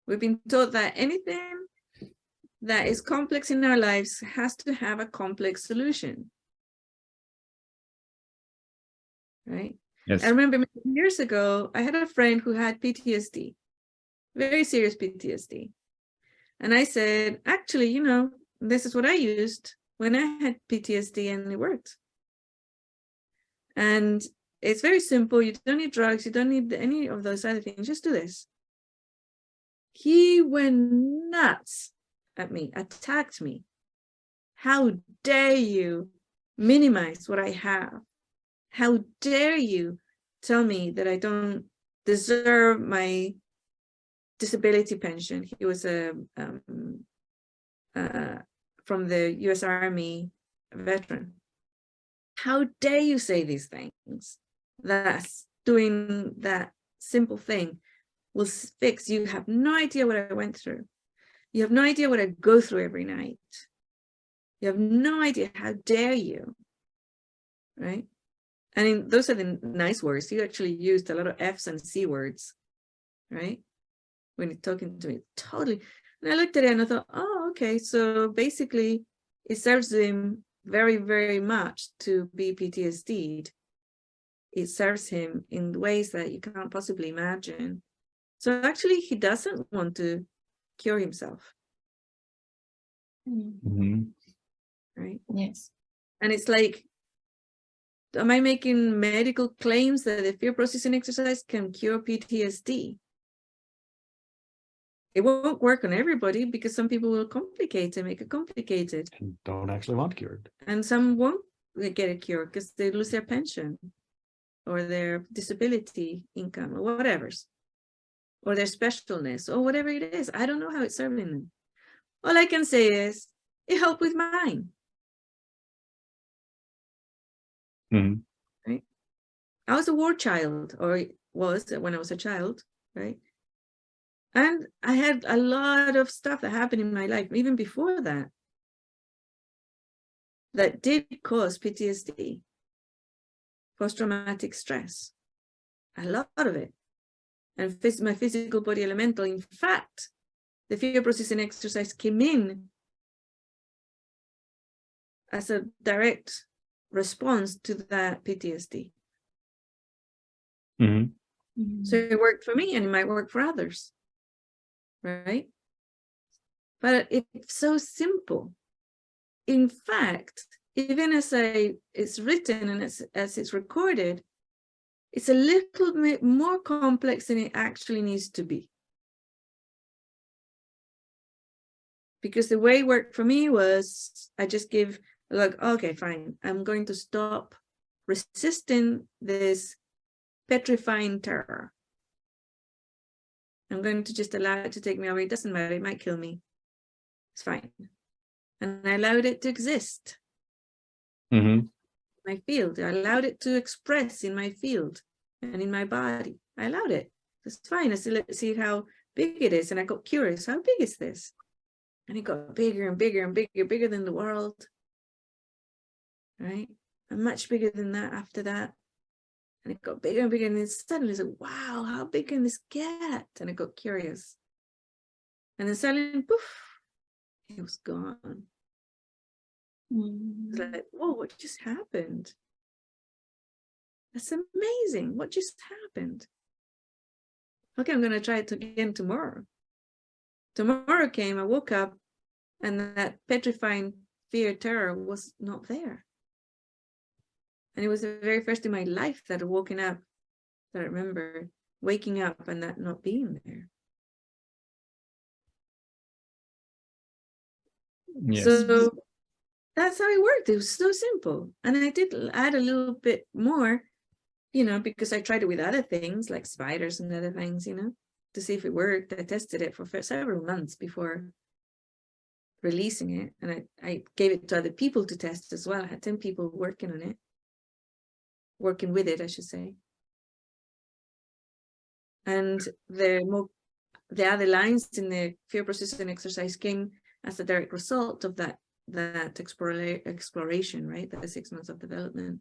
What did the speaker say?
We've been taught that anything that is complex in our lives has to have a complex solution. Right? Yes. I remember years ago, I had a friend who had PTSD, very serious PTSD. And I said, actually, you know, this is what I used when I had PTSD and it worked. And it's very simple. You don't need drugs. You don't need any of those other things. Just do this. He went nuts at me, attacked me. How dare you minimize what I have? How dare you tell me that I don't deserve my disability pension? He was from the U.S. Army veteran. How dare you say these things? That's doing that simple thing will fix. You have no idea what I went through. You have no idea what I go through every night. You have no idea. How dare you? Right? I mean, those are the nice words. You actually used a lot of F's and C words, right? When you're talking to me, totally. And I looked at it and I thought, oh, okay. So basically, it serves him very, very much to be PTSD'd. It serves him in ways that you can't possibly imagine. So actually, he doesn't want to cure himself. Mm-hmm. Right? Yes. And it's like, am I making medical claims that the fear processing exercise can cure PTSD? It won't work on everybody because some people will complicate and make it complicated. And don't actually want cured. And some won't get a cure because they lose their pension or their disability income or whatever's, or their specialness or whatever it is. I don't know how it's serving them. All I can say is it helped with mine. Mm-hmm. Right? I was a war child, or was when I was a child, right? And I had a lot of stuff that happened in my life, even before that, that did cause PTSD, post-traumatic stress, a lot of it. And my physical body elemental, in fact, the fear processing exercise came in as a direct response to that PTSD. Mm-hmm. Mm-hmm. So it worked for me and it might work for others, right? But it's so simple. In fact, even as it's written and as it's recorded, it's a little bit more complex than it actually needs to be. Because the way it worked for me was I just give, like, okay, fine, I'm going to stop resisting this petrifying terror. I'm going to just allow it to take me over. It doesn't matter, it might kill me. It's fine. And I allowed it to exist. Mm-hmm. My field. I allowed it to express in my field and in my body. I allowed it. It's fine. I said, let's see how big it is. And I got curious. How big is this? And it got bigger and bigger and bigger, bigger than the world. Right? And much bigger than that after that. And it got bigger and bigger. And then suddenly I said, wow, how big can this get? And I got curious. And then suddenly, poof, it was gone. It's like, whoa, what just happened? That's amazing. What just happened? Okay, I'm going to try it again tomorrow. Tomorrow came, I woke up, and that petrifying fear, terror was not there. And it was the very first in my life that I woken up, that I remember waking up and that not being there. Yes. So that's how it worked. It was so simple. And I did add a little bit more, you know, because I tried it with other things like spiders and other things, you know, to see if it worked. I tested it for several months before releasing it. And I gave it to other people to test as well. I had 10 people working on it, working with it, I should say. And the other lines in the fear processing exercise came as a direct result of that exploration, right? That 6 months of development.